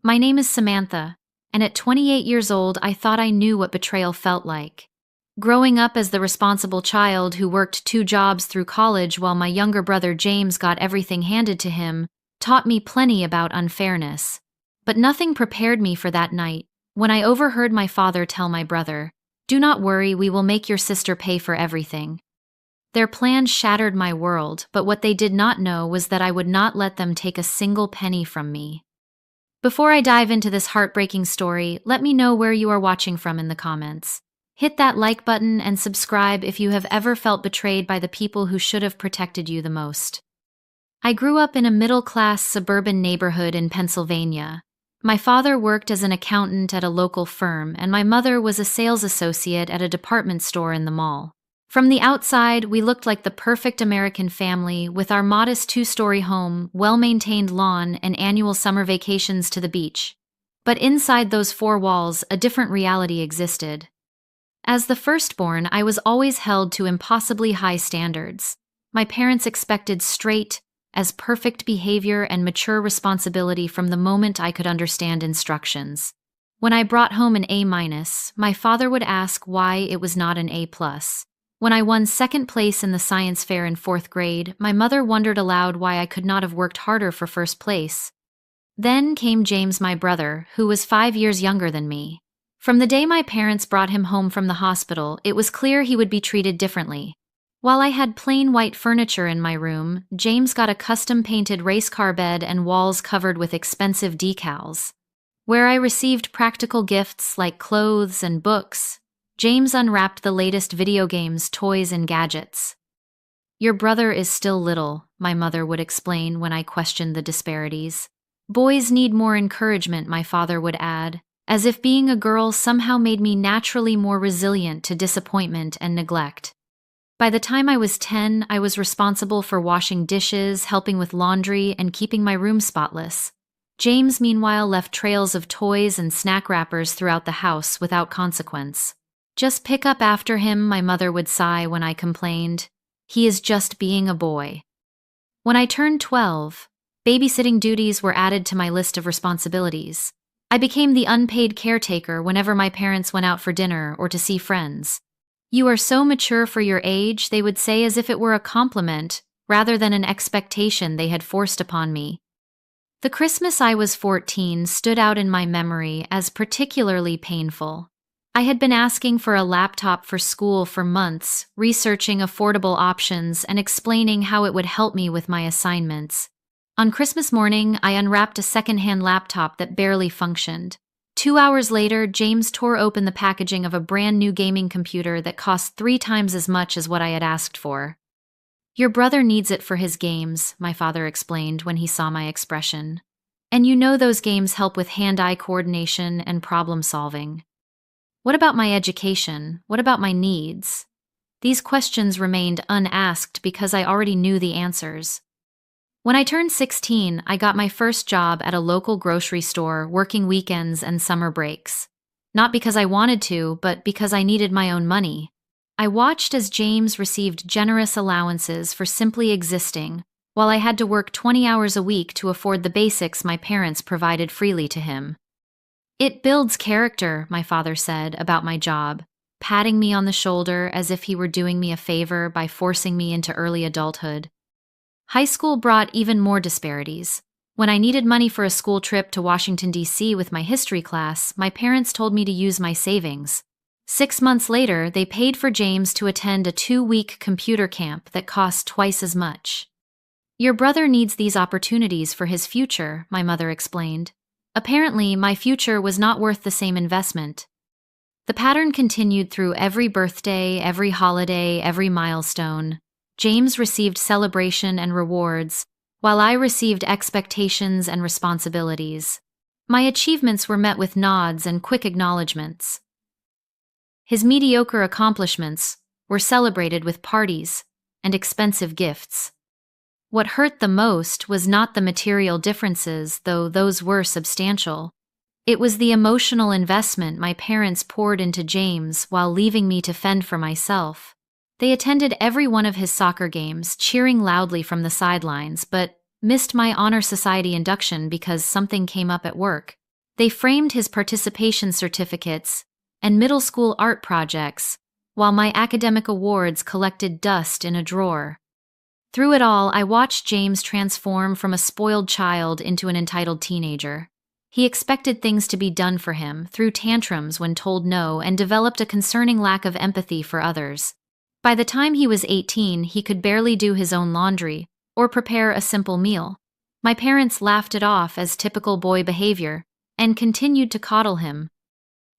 My name is Samantha, and at 28 years old, I thought I knew what betrayal felt like. Growing up as the responsible child who worked 2 jobs through college while my younger brother James got everything handed to him taught me plenty about unfairness. But nothing prepared me for that night, when I overheard my father tell my brother, "Do not worry, we will make your sister pay for everything." Their plan shattered my world, but what they did not know was that I would not let them take a single penny from me. Before I dive into this heartbreaking story, let me know where you are watching from in the comments. Hit that like button and subscribe if you have ever felt betrayed by the people who should have protected you the most. I grew up in a middle-class suburban neighborhood in Pennsylvania. My father worked as an accountant at a local firm, and my mother was a sales associate at a department store in the mall. From the outside, we looked like the perfect American family, with our modest 2-story home, well-maintained lawn, and annual summer vacations to the beach. But inside those 4 walls, a different reality existed. As the firstborn, I was always held to impossibly high standards. My parents expected straight, as perfect behavior and mature responsibility from the moment I could understand instructions. When I brought home an A-, my father would ask why it was not an A+. When I won second place in the science fair in 4th grade, my mother wondered aloud why I could not have worked harder for first place. Then came James, my brother, who was 5 years younger than me. From the day my parents brought him home from the hospital, it was clear he would be treated differently. While I had plain white furniture in my room, James got a custom-painted race car bed and walls covered with expensive decals. Where I received practical gifts like clothes and books, James unwrapped the latest video games, toys, and gadgets. "Your brother is still little," my mother would explain when I questioned the disparities. "Boys need more encouragement," my father would add, as if being a girl somehow made me naturally more resilient to disappointment and neglect. By the time I was 10, I was responsible for washing dishes, helping with laundry, and keeping my room spotless. James, meanwhile, left trails of toys and snack wrappers throughout the house without consequence. "Just pick up after him," my mother would sigh when I complained. "He is just being a boy." When I turned 12, babysitting duties were added to my list of responsibilities. I became the unpaid caretaker whenever my parents went out for dinner or to see friends. "You are so mature for your age," they would say, as if it were a compliment rather than an expectation they had forced upon me. The Christmas I was 14 stood out in my memory as particularly painful. I had been asking for a laptop for school for months, researching affordable options and explaining how it would help me with my assignments. On Christmas morning, I unwrapped a secondhand laptop that barely functioned. 2 hours later, James tore open the packaging of a brand new gaming computer that cost 3 times as much as what I had asked for. "Your brother needs it for his games," my father explained when he saw my expression. "And you know those games help with hand-eye coordination and problem solving." What about my education? What about my needs? These questions remained unasked because I already knew the answers. When I turned 16, I got my first job at a local grocery store, working weekends and summer breaks. Not because I wanted to, but because I needed my own money. I watched as James received generous allowances for simply existing, while I had to work 20 hours a week to afford the basics my parents provided freely to him. "It builds character," my father said about my job, patting me on the shoulder as if he were doing me a favor by forcing me into early adulthood. High school brought even more disparities. When I needed money for a school trip to Washington, D.C. with my history class, my parents told me to use my savings. 6 months later, they paid for James to attend a 2-week computer camp that cost twice as much. "Your brother needs these opportunities for his future," my mother explained. Apparently, my future was not worth the same investment. The pattern continued through every birthday, every holiday, every milestone. James received celebration and rewards, while I received expectations and responsibilities. My achievements were met with nods and quick acknowledgments. His mediocre accomplishments were celebrated with parties and expensive gifts. What hurt the most was not the material differences, though those were substantial. It was the emotional investment my parents poured into James while leaving me to fend for myself. They attended every one of his soccer games, cheering loudly from the sidelines, but missed my honor society induction because something came up at work. They framed his participation certificates and middle school art projects, while my academic awards collected dust in a drawer. Through it all, I watched James transform from a spoiled child into an entitled teenager. He expected things to be done for him, threw tantrums when told no, and developed a concerning lack of empathy for others. By the time he was 18, he could barely do his own laundry or prepare a simple meal. My parents laughed it off as typical boy behavior and continued to coddle him.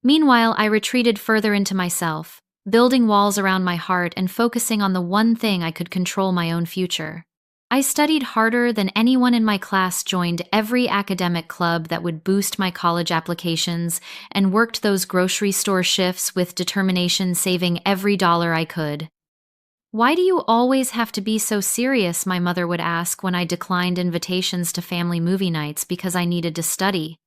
Meanwhile, I retreated further into myself, building walls around my heart and focusing on the one thing I could control: my own future. I studied harder than anyone in my class, joined every academic club that would boost my college applications, and worked those grocery store shifts with determination, saving every dollar I could. "Why do you always have to be so serious?" my mother would ask when I declined invitations to family movie nights because I needed to study.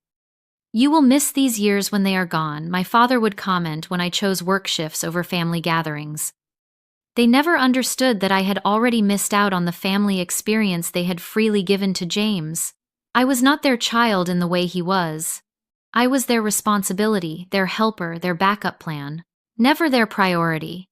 "You will miss these years when they are gone," my father would comment when I chose work shifts over family gatherings. They never understood that I had already missed out on the family experience they had freely given to James. I was not their child in the way he was. I was their responsibility, their helper, their backup plan, never their priority.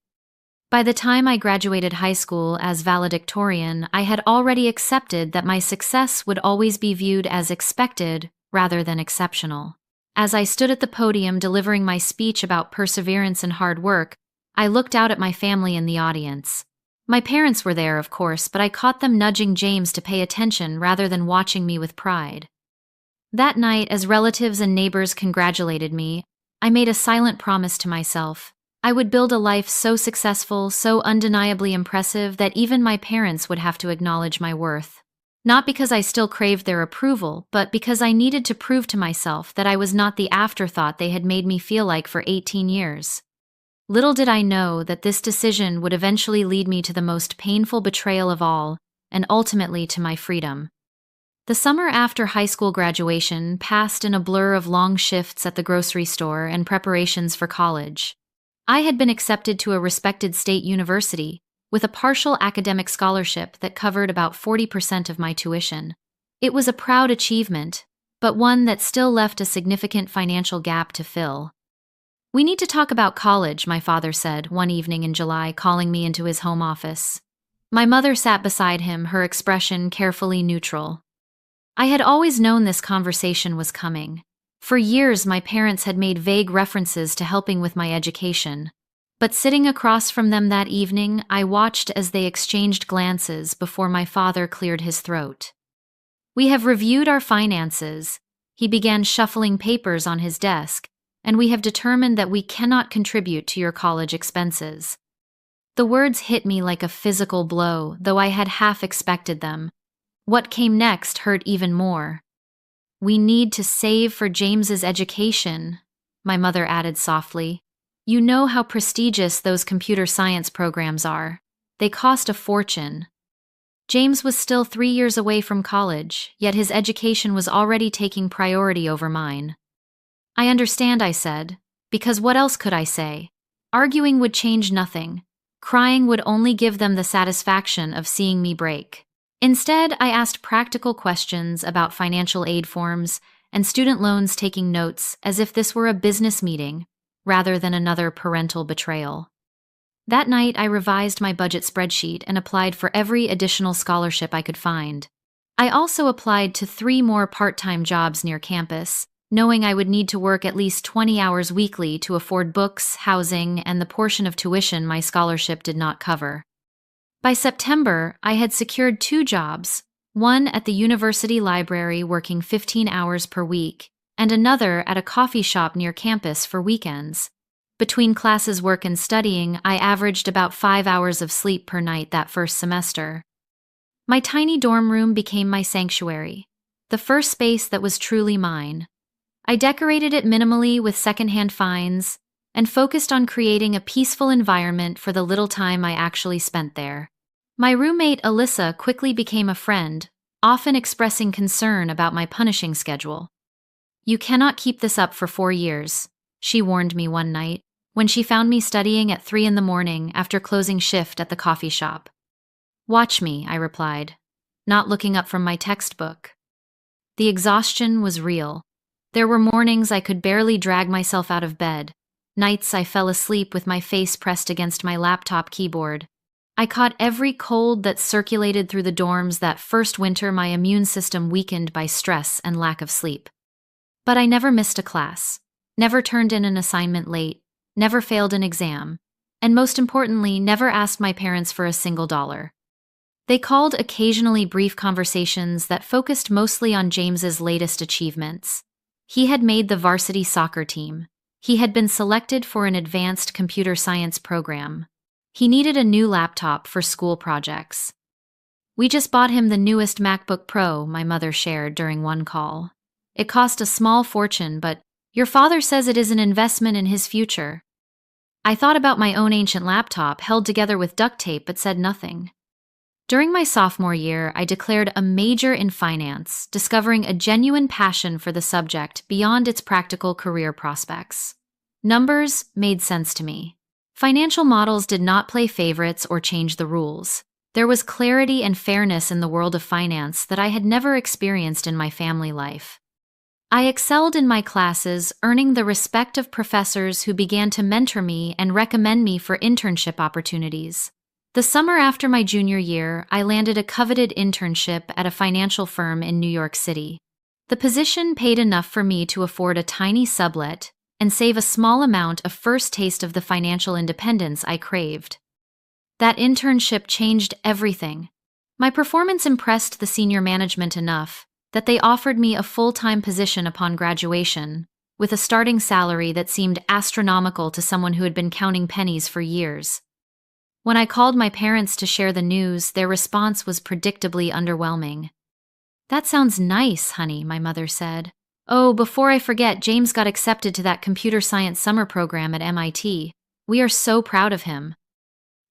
By the time I graduated high school as valedictorian, I had already accepted that my success would always be viewed as expected rather than exceptional. As I stood at the podium delivering my speech about perseverance and hard work, I looked out at my family in the audience. My parents were there, of course, but I caught them nudging James to pay attention rather than watching me with pride. That night, as relatives and neighbors congratulated me, I made a silent promise to myself. I would build a life so successful, so undeniably impressive, that even my parents would have to acknowledge my worth. Not because I still craved their approval, but because I needed to prove to myself that I was not the afterthought they had made me feel like for 18 years. Little did I know that this decision would eventually lead me to the most painful betrayal of all, and ultimately to my freedom. The summer after high school graduation passed in a blur of long shifts at the grocery store and preparations for college. I had been accepted to a respected state university, with a partial academic scholarship that covered about 40% of my tuition. It was a proud achievement, but one that still left a significant financial gap to fill. "We need to talk about college," my father said one evening in July, calling me into his home office. My mother sat beside him, her expression carefully neutral. I had always known this conversation was coming. For years, my parents had made vague references to helping with my education. But sitting across from them that evening, I watched as they exchanged glances before my father cleared his throat. "We have reviewed our finances." He began shuffling papers on his desk, "and we have determined that we cannot contribute to your college expenses." The words hit me like a physical blow, though I had half expected them. What came next hurt even more. "We need to save for James's education," my mother added softly. "You know how prestigious those computer science programs are. They cost a fortune." James was still 3 years away from college, yet his education was already taking priority over mine. "I understand," I said, because what else could I say? Arguing would change nothing. Crying would only give them the satisfaction of seeing me break. Instead, I asked practical questions about financial aid forms and student loans, taking notes as if this were a business meeting rather than another parental betrayal. That night, I revised my budget spreadsheet and applied for every additional scholarship I could find. I also applied to 3 more part-time jobs near campus, knowing I would need to work at least 20 hours weekly to afford books, housing, and the portion of tuition my scholarship did not cover. By September, I had secured 2 jobs, one at the university library working 15 hours per week, and another at a coffee shop near campus for weekends. Between classes, work, and studying, I averaged about 5 hours of sleep per night that first semester. My tiny dorm room became my sanctuary, the first space that was truly mine. I decorated it minimally with secondhand finds and focused on creating a peaceful environment for the little time I actually spent there. My roommate Alyssa quickly became a friend, often expressing concern about my punishing schedule. "You cannot keep this up for 4 years, she warned me one night, when she found me studying at 3 in the morning after closing shift at the coffee shop. "Watch me," I replied, not looking up from my textbook. The exhaustion was real. There were mornings I could barely drag myself out of bed, nights I fell asleep with my face pressed against my laptop keyboard. I caught every cold that circulated through the dorms that first winter my immune system weakened by stress and lack of sleep. But I never missed a class, never turned in an assignment late, never failed an exam, and most importantly, never asked my parents for a single dollar. They called occasionally brief conversations that focused mostly on James's latest achievements. He had made the varsity soccer team. He had been selected for an advanced computer science program. He needed a new laptop for school projects. "We just bought him the newest MacBook Pro," my mother shared during one call. "It cost a small fortune, but your father says it is an investment in his future." I thought about my own ancient laptop held together with duct tape but said nothing. During my sophomore year, I declared a major in finance, discovering a genuine passion for the subject beyond its practical career prospects. Numbers made sense to me. Financial models did not play favorites or change the rules. There was clarity and fairness in the world of finance that I had never experienced in my family life. I excelled in my classes, earning the respect of professors who began to mentor me and recommend me for internship opportunities. The summer after my junior year, I landed a coveted internship at a financial firm in New York City. The position paid enough for me to afford a tiny sublet and save a small amount of first taste of the financial independence I craved. That internship changed everything. My performance impressed the senior management enough that they offered me a full-time position upon graduation, with a starting salary that seemed astronomical to someone who had been counting pennies for years. When I called my parents to share the news, their response was predictably underwhelming. "That sounds nice, honey," my mother said. "Oh, before I forget, James got accepted to that computer science summer program at MIT. We are so proud of him."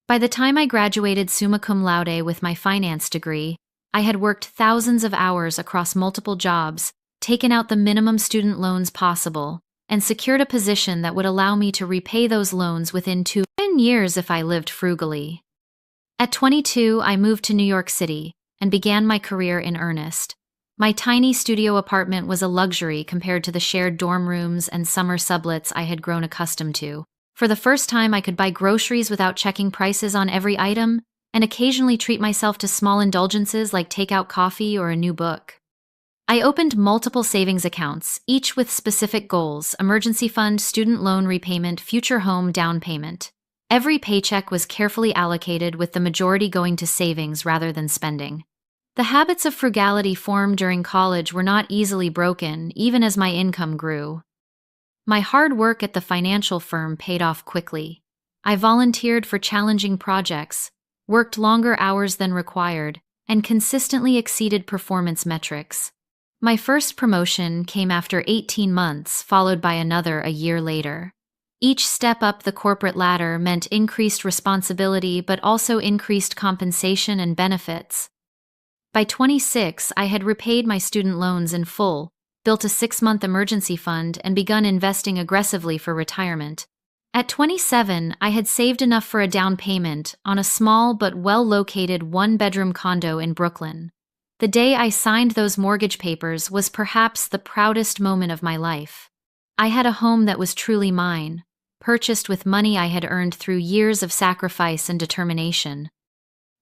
By the time I graduated summa cum laude with my finance degree, I had worked thousands of hours across multiple jobs, taken out the minimum student loans possible, and secured a position that would allow me to repay those loans within 2 years if I lived frugally. At 22, I moved to New York City and began my career in earnest. My tiny studio apartment was a luxury compared to the shared dorm rooms and summer sublets I had grown accustomed to. For the first time, I could buy groceries without checking prices on every item, and occasionally treat myself to small indulgences like takeout coffee or a new book. I opened multiple savings accounts, each with specific goals: emergency fund, student loan repayment, future home down payment. Every paycheck was carefully allocated, with the majority going to savings rather than spending. The habits of frugality formed during college were not easily broken, even as my income grew. My hard work at the financial firm paid off quickly. I volunteered for challenging projects, worked longer hours than required, and consistently exceeded performance metrics. My first promotion came after 18 months, followed by another a year later. Each step up the corporate ladder meant increased responsibility but also increased compensation and benefits. By 26, I had repaid my student loans in full, built a 6-month emergency fund, and begun investing aggressively for retirement. At 27, I had saved enough for a down payment on a small but well-located 1-bedroom condo in Brooklyn. The day I signed those mortgage papers was perhaps the proudest moment of my life. I had a home that was truly mine, purchased with money I had earned through years of sacrifice and determination.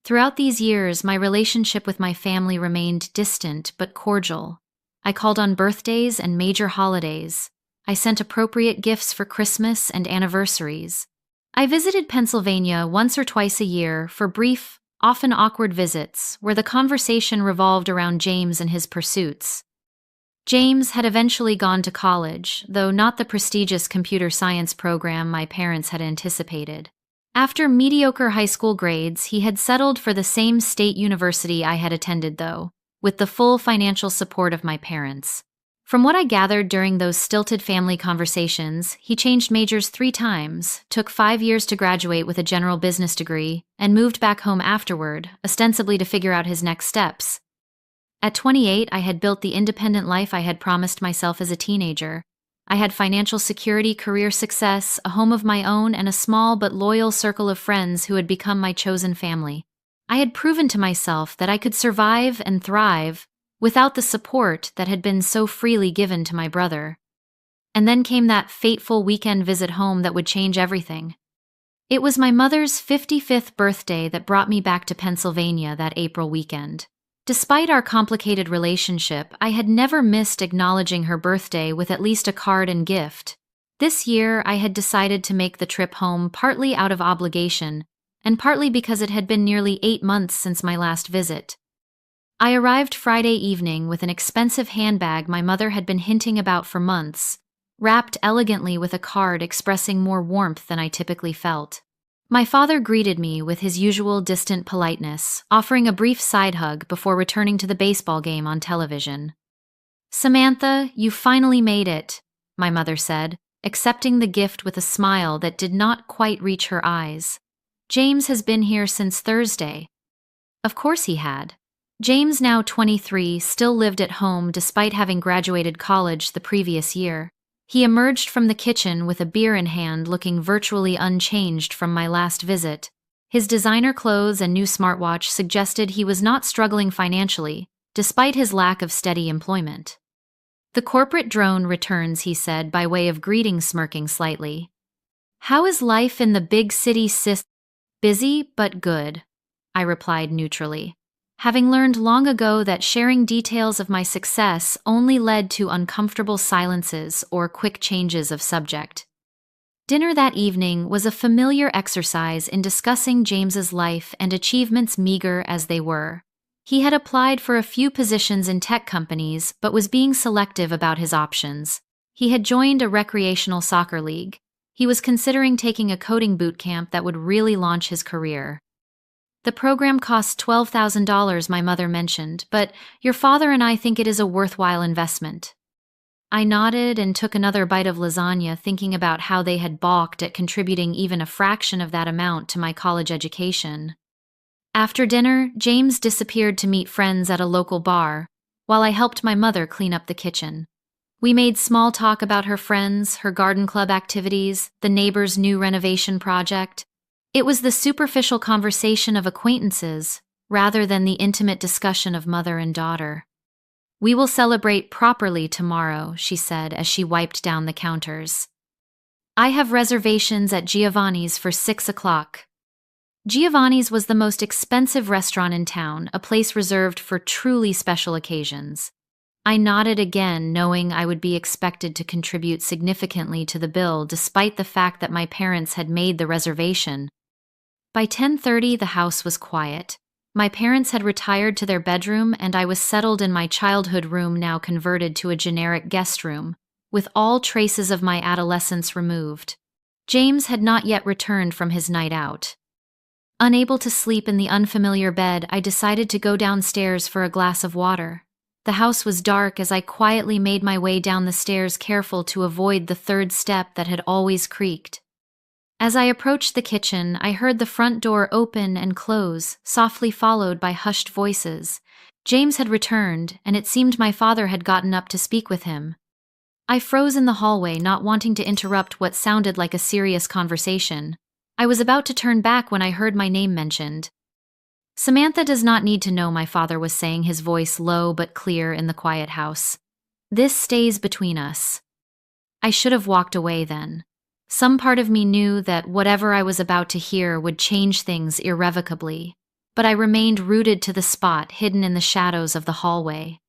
Throughout these years, my relationship with my family remained distant but cordial. I called on birthdays and major holidays. I sent appropriate gifts for Christmas and anniversaries. I visited Pennsylvania once or twice a year for brief, often awkward visits where the conversation revolved around James and his pursuits. James had eventually gone to college, though not the prestigious computer science program my parents had anticipated. After mediocre high school grades, he had settled for the same state university I had attended, though, with the full financial support of my parents. From what I gathered during those stilted family conversations, he changed majors 3 times, took 5 years to graduate with a general business degree, and moved back home afterward, ostensibly to figure out his next steps. At 28, I had built the independent life I had promised myself as a teenager. I had financial security, career success, a home of my own, and a small but loyal circle of friends who had become my chosen family. I had proven to myself that I could survive and thrive without the support that had been so freely given to my brother. And then came that fateful weekend visit home that would change everything. It was my mother's 55th birthday that brought me back to Pennsylvania that April weekend. Despite our complicated relationship, I had never missed acknowledging her birthday with at least a card and gift. This year, I had decided to make the trip home partly out of obligation, and partly because it had been nearly 8 months since my last visit. I arrived Friday evening with an expensive handbag my mother had been hinting about for months, wrapped elegantly with a card expressing more warmth than I typically felt. My father greeted me with his usual distant politeness, offering a brief side hug before returning to the baseball game on television. "Samantha, you finally made it," my mother said, accepting the gift with a smile that did not quite reach her eyes. "James has been here since Thursday." Of course he had. James, now 23, still lived at home despite having graduated college the previous year. He emerged from the kitchen with a beer in hand, looking virtually unchanged from my last visit. His designer clothes and new smartwatch suggested he was not struggling financially, despite his lack of steady employment. "The corporate drone returns," he said, by way of greeting, smirking slightly. "How is life in the big city, sis?" "Busy, but good," I replied neutrally, having learned long ago that sharing details of my success only led to uncomfortable silences or quick changes of subject. Dinner that evening was a familiar exercise in discussing James's life and achievements, meager as they were. He had applied for a few positions in tech companies but was being selective about his options. He had joined a recreational soccer league. He was considering taking a coding boot camp that would really launch his career. "The program costs $12,000, my mother mentioned, but your father and I think it is a worthwhile investment." I nodded and took another bite of lasagna, thinking about how they had balked at contributing even a fraction of that amount to my college education. After dinner, James disappeared to meet friends at a local bar, while I helped my mother clean up the kitchen. We made small talk about her friends, her garden club activities, the neighbor's new renovation project. It was the superficial conversation of acquaintances, rather than the intimate discussion of mother and daughter. "We will celebrate properly tomorrow," she said as she wiped down the counters. "I have reservations at Giovanni's for 6 o'clock. Giovanni's was the most expensive restaurant in town, a place reserved for truly special occasions. I nodded again, knowing I would be expected to contribute significantly to the bill despite the fact that my parents had made the reservation. By 10:30, the house was quiet. My parents had retired to their bedroom, and I was settled in my childhood room, now converted to a generic guest room, with all traces of my adolescence removed. James had not yet returned from his night out. Unable to sleep in the unfamiliar bed, I decided to go downstairs for a glass of water. The house was dark as I quietly made my way down the stairs, careful to avoid the third step that had always creaked. As I approached the kitchen, I heard the front door open and close, softly followed by hushed voices. James had returned, and it seemed my father had gotten up to speak with him. I froze in the hallway, not wanting to interrupt what sounded like a serious conversation. I was about to turn back when I heard my name mentioned. "Samantha does not need to know," my father was saying, his voice low but clear in the quiet house. "This stays between us." I should have walked away then. Some part of me knew that whatever I was about to hear would change things irrevocably, but I remained rooted to the spot hidden in the shadows of the hallway.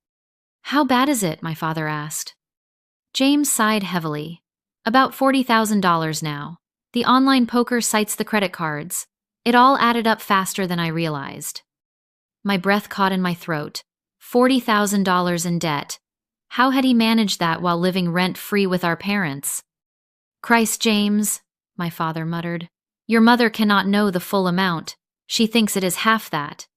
"How bad is it?" my father asked. James sighed heavily. "About $40,000 now. The online poker cites the credit cards. It all added up faster than I realized." My breath caught in my throat. $40,000 in debt. How had he managed that while living rent-free with our parents? "Christ, James," my father muttered. "Your mother cannot know the full amount. She thinks it is half that."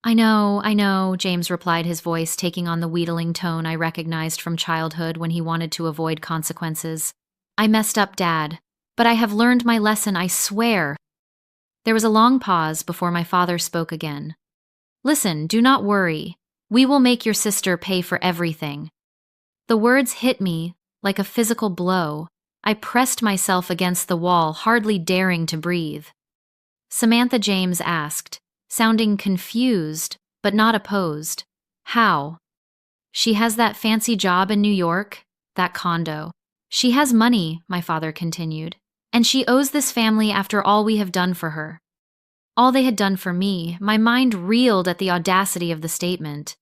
I know," James replied, his voice taking on the wheedling tone I recognized from childhood when he wanted to avoid consequences. "I messed up, Dad, but I have learned my lesson, I swear." There was a long pause before my father spoke again. "Listen, do not worry. We will make your sister pay for everything." The words hit me like a physical blow. I pressed myself against the wall, hardly daring to breathe. Samantha, James asked, sounding confused but not opposed. "How?" She has that fancy job in New York, that condo. She has money, my father continued, and she owes this family after all we have done for her. All they had done for me, my mind reeled at the audacity of the statement.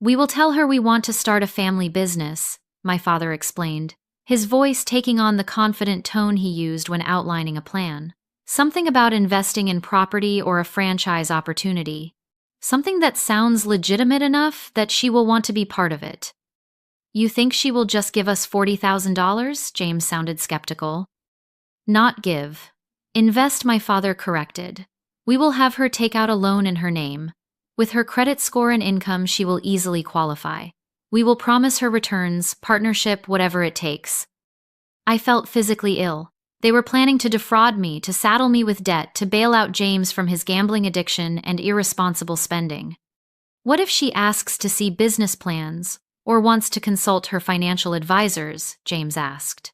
We will tell her we want to start a family business, my father explained, his voice taking on the confident tone he used when outlining a plan. Something about investing in property or a franchise opportunity. Something that sounds legitimate enough that she will want to be part of it. You think she will just give us $40,000? James sounded skeptical. Not give. Invest, my father corrected. We will have her take out a loan in her name. With her credit score and income, she will easily qualify. We will promise her returns, partnership, whatever it takes. I felt physically ill. They were planning to defraud me, to saddle me with debt, to bail out James from his gambling addiction and irresponsible spending. What if she asks to see business plans, or wants to consult her financial advisors? James asked.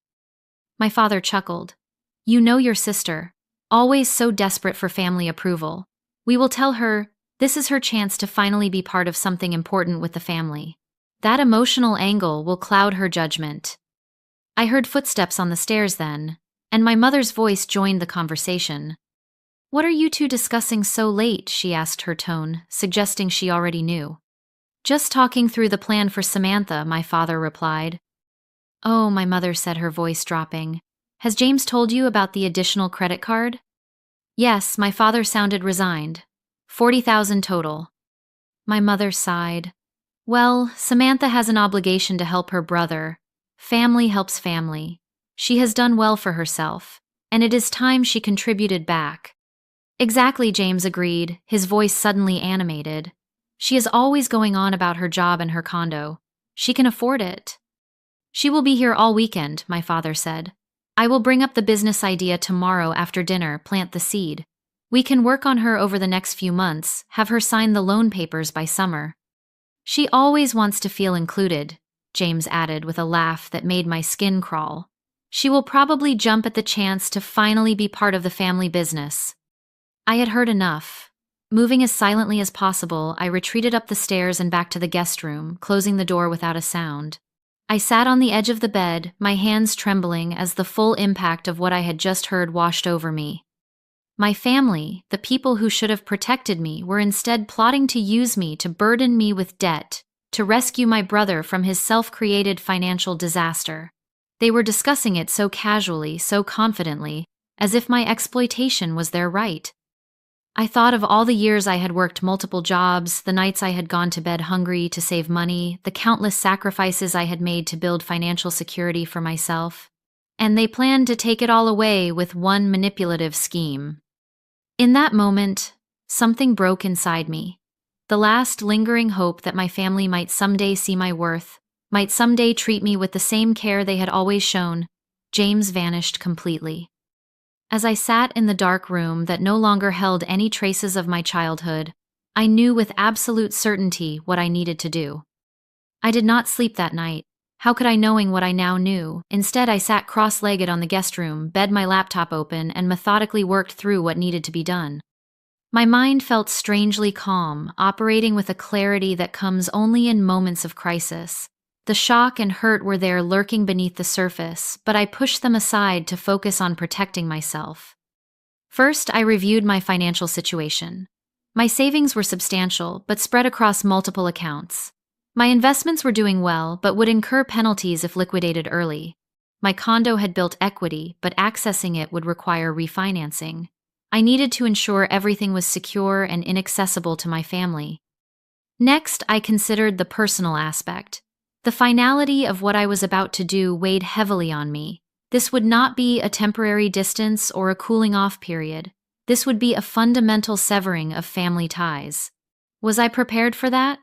My father chuckled. You know your sister, always so desperate for family approval. We will tell her this is her chance to finally be part of something important with the family. That emotional angle will cloud her judgment. I heard footsteps on the stairs then, and my mother's voice joined the conversation. What are you two discussing so late? She asked, her tone suggesting she already knew. Just talking through the plan for Samantha, my father replied. Oh, my mother said, her voice dropping. Has James told you about the additional credit card? Yes, my father sounded resigned. 40,000 total. My mother sighed. Well, Samantha has an obligation to help her brother. Family helps family. She has done well for herself, and it is time she contributed back. Exactly, James agreed, his voice suddenly animated. She is always going on about her job and her condo. She can afford it. She will be here all weekend, my father said. I will bring up the business idea tomorrow after dinner, plant the seed. We can work on her over the next few months, have her sign the loan papers by summer. She always wants to feel included, James added with a laugh that made my skin crawl. She will probably jump at the chance to finally be part of the family business. I had heard enough. Moving as silently as possible, I retreated up the stairs and back to the guest room, closing the door without a sound. I sat on the edge of the bed, my hands trembling as the full impact of what I had just heard washed over me. My family, the people who should have protected me, were instead plotting to use me to burden me with debt, to rescue my brother from his self-created financial disaster. They were discussing it so casually, so confidently, as if my exploitation was their right. I thought of all the years I had worked multiple jobs, the nights I had gone to bed hungry to save money, the countless sacrifices I had made to build financial security for myself. And they planned to take it all away with one manipulative scheme. In that moment, something broke inside me. The last lingering hope that my family might someday see my worth, might someday treat me with the same care they had always shown, James vanished completely. As I sat in the dark room that no longer held any traces of my childhood, I knew with absolute certainty what I needed to do. I did not sleep that night. How could I, knowing what I now knew? Instead, I sat cross-legged on the guest room, bed my laptop open, and methodically worked through what needed to be done. My mind felt strangely calm, operating with a clarity that comes only in moments of crisis. The shock and hurt were there lurking beneath the surface, but I pushed them aside to focus on protecting myself. First, I reviewed my financial situation. My savings were substantial, but spread across multiple accounts. My investments were doing well, but would incur penalties if liquidated early. My condo had built equity, but accessing it would require refinancing. I needed to ensure everything was secure and inaccessible to my family. Next, I considered the personal aspect. The finality of what I was about to do weighed heavily on me. This would not be a temporary distance or a cooling-off period. This would be a fundamental severing of family ties. Was I prepared for that?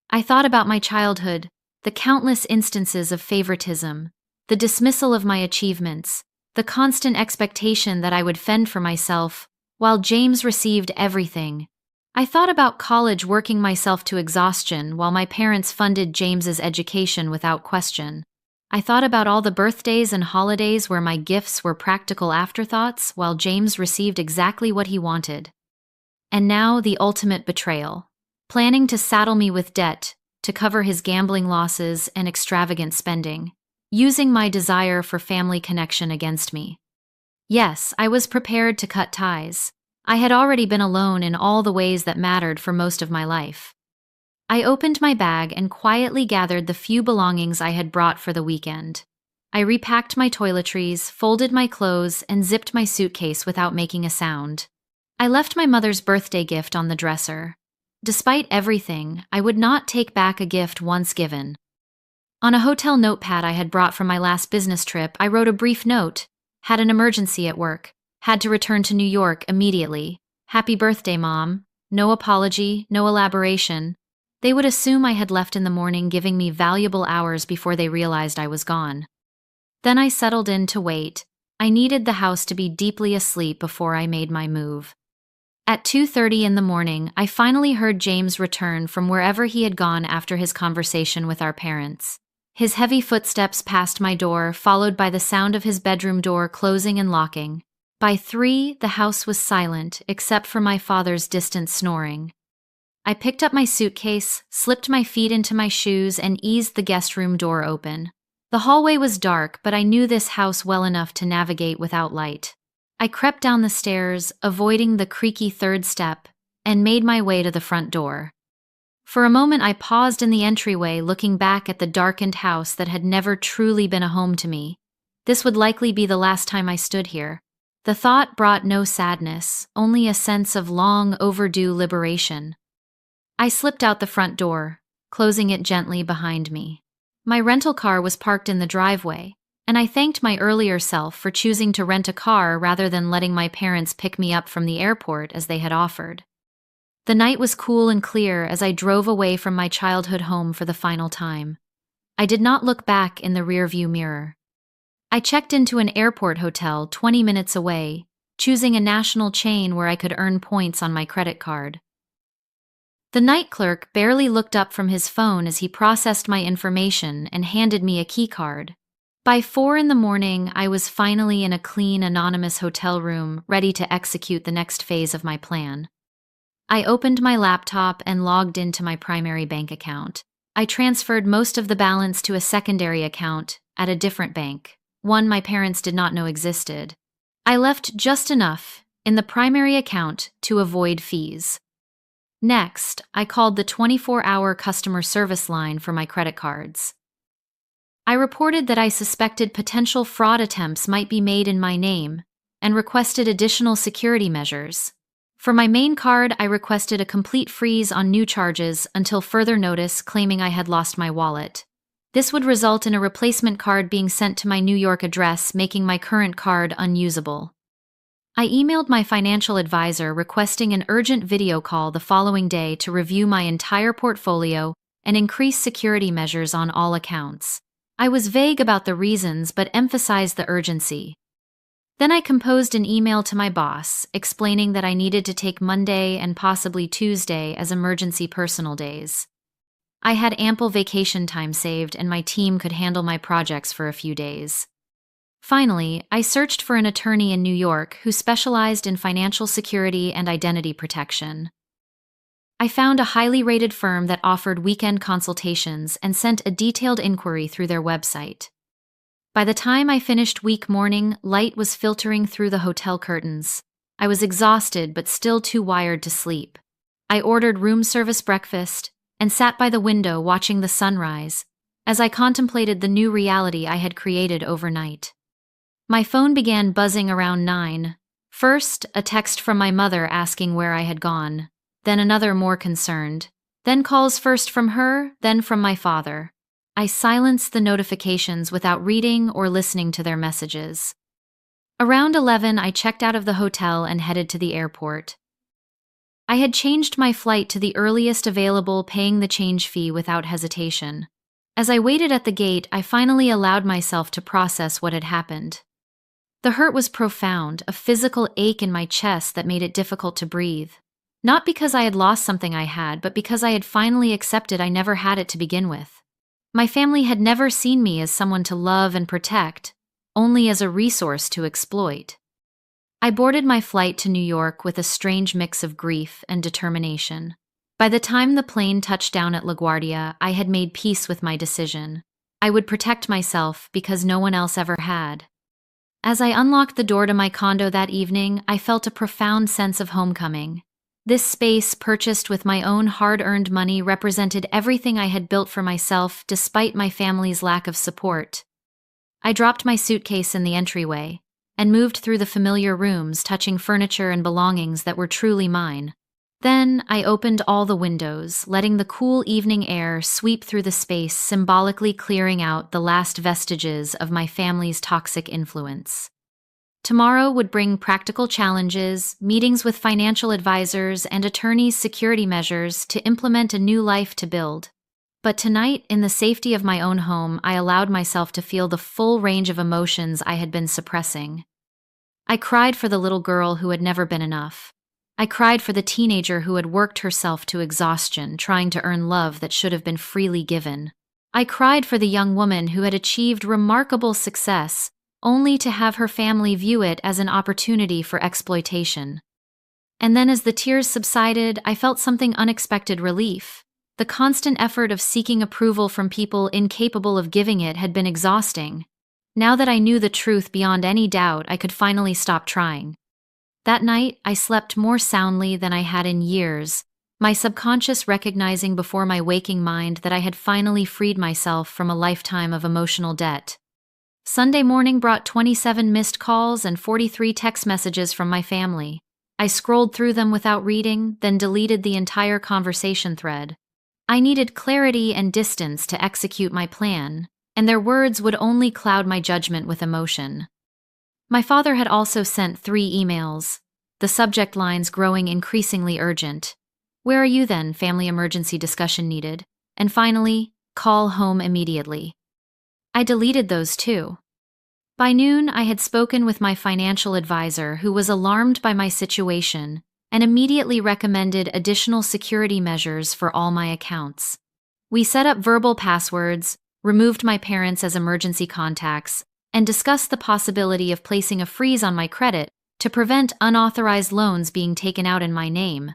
I thought about my childhood, the countless instances of favoritism, the dismissal of my achievements, the constant expectation that I would fend for myself, while James received everything. I thought about college, working myself to exhaustion while my parents funded James's education without question. I thought about all the birthdays and holidays where my gifts were practical afterthoughts while James received exactly what he wanted. And now the ultimate betrayal. Planning to saddle me with debt, to cover his gambling losses and extravagant spending, using my desire for family connection against me. Yes, I was prepared to cut ties. I had already been alone in all the ways that mattered for most of my life. I opened my bag and quietly gathered the few belongings I had brought for the weekend. I repacked my toiletries, folded my clothes, and zipped my suitcase without making a sound. I left my mother's birthday gift on the dresser. Despite everything, I would not take back a gift once given. On a hotel notepad I had brought from my last business trip, I wrote a brief note. Had an emergency at work. Had to return to New York immediately. Happy birthday, Mom. No apology, no elaboration. They would assume I had left in the morning, giving me valuable hours before they realized I was gone. Then I settled in to wait. I needed the house to be deeply asleep before I made my move. At 2:30 in the morning, I finally heard James return from wherever he had gone after his conversation with our parents. His heavy footsteps passed my door, followed by the sound of his bedroom door closing and locking. By 3, the house was silent, except for my father's distant snoring. I picked up my suitcase, slipped my feet into my shoes, and eased the guest room door open. The hallway was dark, but I knew this house well enough to navigate without light. I crept down the stairs, avoiding the creaky third step, and made my way to the front door. For a moment I paused in the entryway, looking back at the darkened house that had never truly been a home to me. This would likely be the last time I stood here. The thought brought no sadness, only a sense of long overdue liberation. I slipped out the front door, closing it gently behind me. My rental car was parked in the driveway, and I thanked my earlier self for choosing to rent a car rather than letting my parents pick me up from the airport as they had offered. The night was cool and clear as I drove away from my childhood home for the final time. I did not look back in the rearview mirror. I checked into an airport hotel 20 minutes away, choosing a national chain where I could earn points on my credit card. The night clerk barely looked up from his phone as he processed my information and handed me a key card. By 4 in the morning, I was finally in a clean, anonymous hotel room, ready to execute the next phase of my plan. I opened my laptop and logged into my primary bank account. I transferred most of the balance to a secondary account at a different bank, one my parents did not know existed. I left just enough in the primary account to avoid fees. Next, I called the 24-hour customer service line for my credit cards. I reported that I suspected potential fraud attempts might be made in my name and requested additional security measures. For my main card, I requested a complete freeze on new charges until further notice, claiming I had lost my wallet. This would result in a replacement card being sent to my New York address, making my current card unusable. I emailed my financial advisor requesting an urgent video call the following day to review my entire portfolio and increase security measures on all accounts. I was vague about the reasons but emphasized the urgency. Then I composed an email to my boss, explaining that I needed to take Monday and possibly Tuesday as emergency personal days. I had ample vacation time saved and my team could handle my projects for a few days. Finally, I searched for an attorney in New York who specialized in financial security and identity protection. I found a highly rated firm that offered weekend consultations and sent a detailed inquiry through their website. By the time I finished week morning, light was filtering through the hotel curtains. I was exhausted but still too wired to sleep. I ordered room service breakfast and sat by the window watching the sunrise as I contemplated the new reality I had created overnight. My phone began buzzing around 9. First, a text from my mother asking where I had gone, then another more concerned, then calls first from her, then from my father. I silenced the notifications without reading or listening to their messages. Around 11, I checked out of the hotel and headed to the airport. I had changed my flight to the earliest available, paying the change fee without hesitation. As I waited at the gate, I finally allowed myself to process what had happened. The hurt was profound, a physical ache in my chest that made it difficult to breathe. Not because I had lost something I had, but because I had finally accepted I never had it to begin with. My family had never seen me as someone to love and protect, only as a resource to exploit. I boarded my flight to New York with a strange mix of grief and determination. By the time the plane touched down at LaGuardia, I had made peace with my decision. I would protect myself because no one else ever had. As I unlocked the door to my condo that evening, I felt a profound sense of homecoming. This space, purchased with my own hard-earned money, represented everything I had built for myself despite my family's lack of support. I dropped my suitcase in the entryway and moved through the familiar rooms, touching furniture and belongings that were truly mine. Then I opened all the windows, letting the cool evening air sweep through the space, symbolically clearing out the last vestiges of my family's toxic influence. Tomorrow would bring practical challenges, meetings with financial advisors, and attorneys' security measures to implement a new life to build. But tonight, in the safety of my own home, I allowed myself to feel the full range of emotions I had been suppressing. I cried for the little girl who had never been enough. I cried for the teenager who had worked herself to exhaustion, trying to earn love that should have been freely given. I cried for the young woman who had achieved remarkable success, only to have her family view it as an opportunity for exploitation. And then as the tears subsided, I felt something unexpected: relief. The constant effort of seeking approval from people incapable of giving it had been exhausting. Now that I knew the truth beyond any doubt, I could finally stop trying. That night, I slept more soundly than I had in years, my subconscious recognizing before my waking mind that I had finally freed myself from a lifetime of emotional debt. Sunday morning brought 27 missed calls and 43 text messages from my family. I scrolled through them without reading, then deleted the entire conversation thread. I needed clarity and distance to execute my plan, and their words would only cloud my judgment with emotion. My father had also sent 3 emails, the subject lines growing increasingly urgent. "Where are you then? Family emergency discussion needed." And finally, "Call home immediately." I deleted those too. By noon, I had spoken with my financial advisor, who was alarmed by my situation and immediately recommended additional security measures for all my accounts. We set up verbal passwords, removed my parents as emergency contacts, and discussed the possibility of placing a freeze on my credit to prevent unauthorized loans being taken out in my name.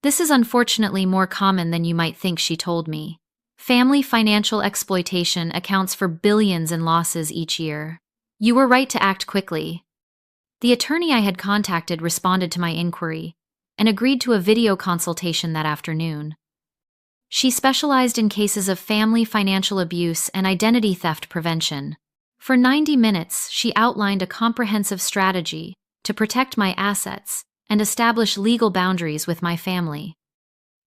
"This is unfortunately more common than you might think," she told me. "Family financial exploitation accounts for billions in losses each year. You were right to act quickly." The attorney I had contacted responded to my inquiry and agreed to a video consultation that afternoon. She specialized in cases of family financial abuse and identity theft prevention. For 90 minutes, she outlined a comprehensive strategy to protect my assets and establish legal boundaries with my family.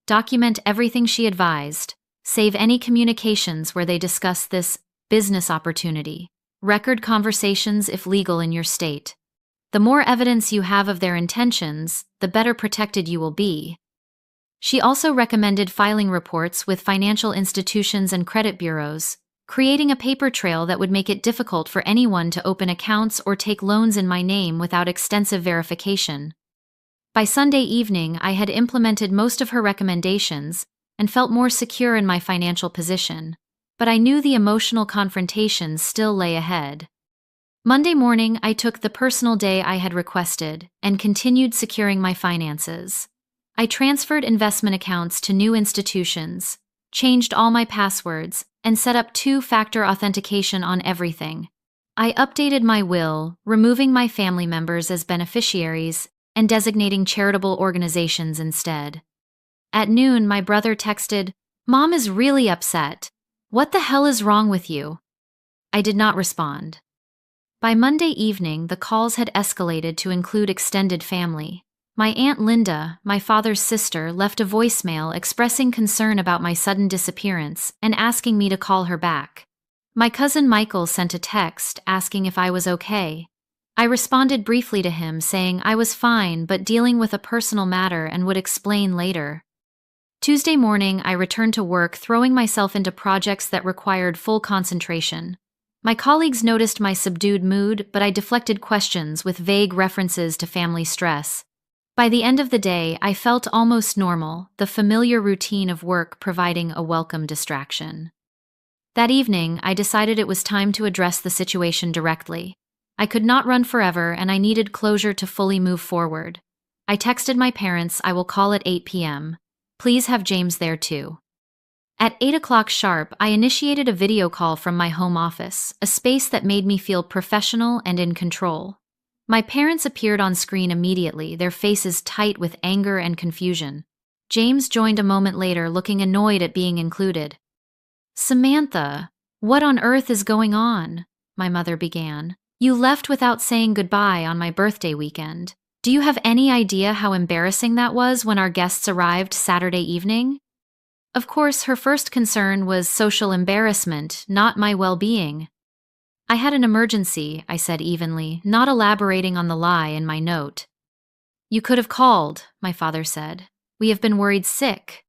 Document everything she advised. Save any communications where they discuss this business opportunity. Record conversations if legal in your state. The more evidence you have of their intentions, the better protected you will be. She also recommended filing reports with financial institutions and credit bureaus, creating a paper trail that would make it difficult for anyone to open accounts or take loans in my name without extensive verification. By Sunday evening, I had implemented most of her recommendations and felt more secure in my financial position, but I knew the emotional confrontations still lay ahead. Monday morning, I took the personal day I had requested and continued securing my finances. I transferred investment accounts to new institutions, changed all my passwords, and set up 2-factor authentication on everything. I updated my will, removing my family members as beneficiaries and designating charitable organizations instead. At noon, my brother texted, "Mom is really upset. What the hell is wrong with you?" I did not respond. By Monday evening, the calls had escalated to include extended family. My Aunt Linda, my father's sister, left a voicemail expressing concern about my sudden disappearance and asking me to call her back. My cousin Michael sent a text asking if I was okay. I responded briefly to him saying I was fine but dealing with a personal matter and would explain later. Tuesday morning, I returned to work, throwing myself into projects that required full concentration. My colleagues noticed my subdued mood, but I deflected questions with vague references to family stress. By the end of the day, I felt almost normal, the familiar routine of work providing a welcome distraction. That evening, I decided it was time to address the situation directly. I could not run forever, and I needed closure to fully move forward. I texted my parents, "I will call at 8 p.m. Please have James there too. At 8 o'clock sharp, I initiated a video call from my home office, a space that made me feel professional and in control. My parents appeared on screen immediately, their faces tight with anger and confusion. James joined a moment later, looking annoyed at being included. "Samantha, what on earth is going on?" my mother began. "You left without saying goodbye on my birthday weekend. Do you have any idea how embarrassing that was when our guests arrived Saturday evening?" Of course, her first concern was social embarrassment, not my well-being. "I had an emergency," I said evenly, not elaborating on the lie in my note. "You could have called," my father said. "We have been worried sick."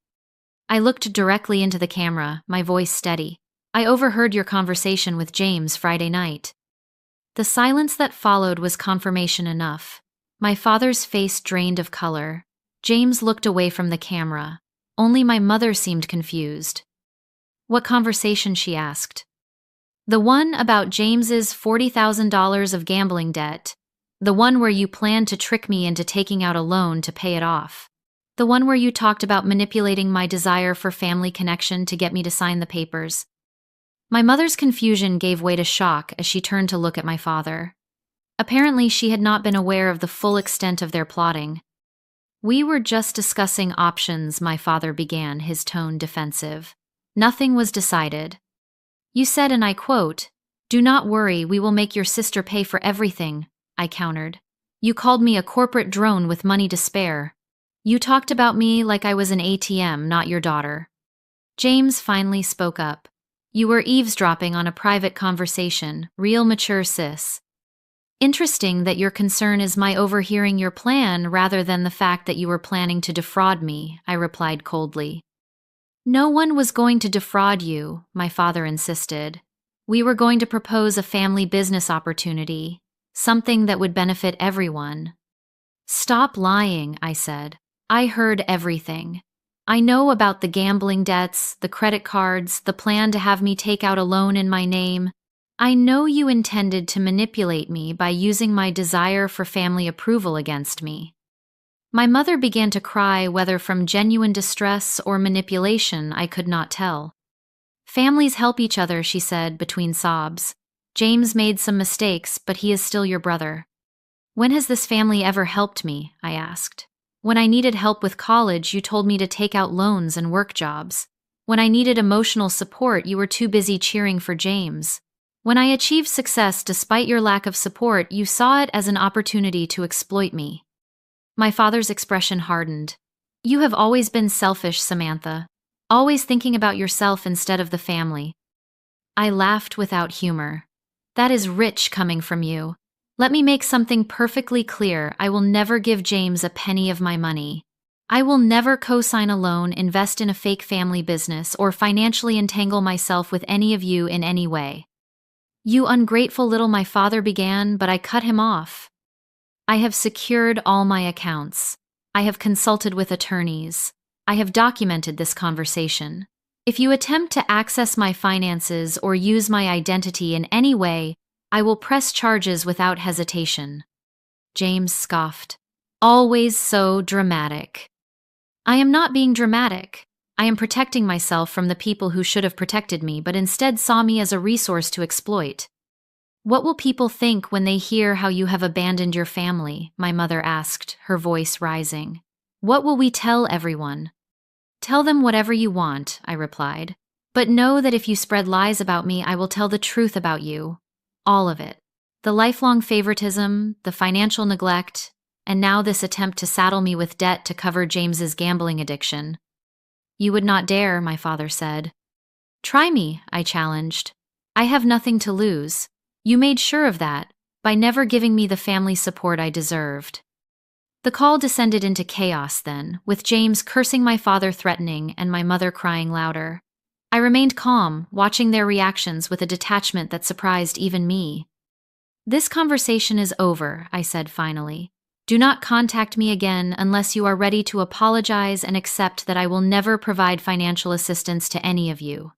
I looked directly into the camera, my voice steady. "I overheard your conversation with James Friday night." The silence that followed was confirmation enough. My father's face drained of color. James looked away from the camera. Only my mother seemed confused. "What conversation?" she asked. "The one about James's $40,000 of gambling debt. The one where you planned to trick me into taking out a loan to pay it off. The one where you talked about manipulating my desire for family connection to get me to sign the papers." My mother's confusion gave way to shock as she turned to look at my father. Apparently, she had not been aware of the full extent of their plotting. "We were just discussing options," my father began, his tone defensive. "Nothing was decided. You said, and I quote, 'Do not worry, we will make your sister pay for everything,'" I countered. "You called me a corporate drone with money to spare. You talked about me like I was an ATM, not your daughter." James finally spoke up. "You were eavesdropping on a private conversation, real mature sis. Interesting that your concern is my overhearing your plan rather than the fact that you were planning to defraud me," I replied coldly. "No one was going to defraud you," my father insisted. "We were going to propose a family business opportunity, something that would benefit everyone." "Stop lying," I said. "I heard everything. I know about the gambling debts, the credit cards, the plan to have me take out a loan in my name. I know you intended to manipulate me by using my desire for family approval against me." My mother began to cry, whether from genuine distress or manipulation, I could not tell. "Families help each other," she said between sobs. "James made some mistakes, but he is still your brother." "When has this family ever helped me?" I asked. "When I needed help with college, you told me to take out loans and work jobs. When I needed emotional support, you were too busy cheering for James. When I achieved success despite your lack of support, you saw it as an opportunity to exploit me." My father's expression hardened. "You have always been selfish, Samantha. Always thinking about yourself instead of the family." I laughed without humor. "That is rich coming from you. Let me make something perfectly clear. I will never give James a penny of my money. I will never co-sign a loan, invest in a fake family business, or financially entangle myself with any of you in any way." "You ungrateful little," my father began, but I cut him off. "I have secured all my accounts. I have consulted with attorneys. I have documented this conversation. If you attempt to access my finances or use my identity in any way, I will press charges without hesitation." James scoffed. "Always so dramatic." "I am not being dramatic. I am protecting myself from the people who should have protected me, but instead saw me as a resource to exploit." "What will people think when they hear how you have abandoned your family?" my mother asked, her voice rising. "What will we tell everyone?" "Tell them whatever you want," I replied. "But know that if you spread lies about me, I will tell the truth about you. All of it. The lifelong favoritism, the financial neglect, and now this attempt to saddle me with debt to cover James's gambling addiction." "You would not dare," my father said. "Try me," I challenged. "I have nothing to lose. You made sure of that, by never giving me the family support I deserved." The call descended into chaos then, with James cursing, my father threatening, and my mother crying louder. I remained calm, watching their reactions with a detachment that surprised even me. "This conversation is over," I said finally. "Do not contact me again unless you are ready to apologize and accept that I will never provide financial assistance to any of you."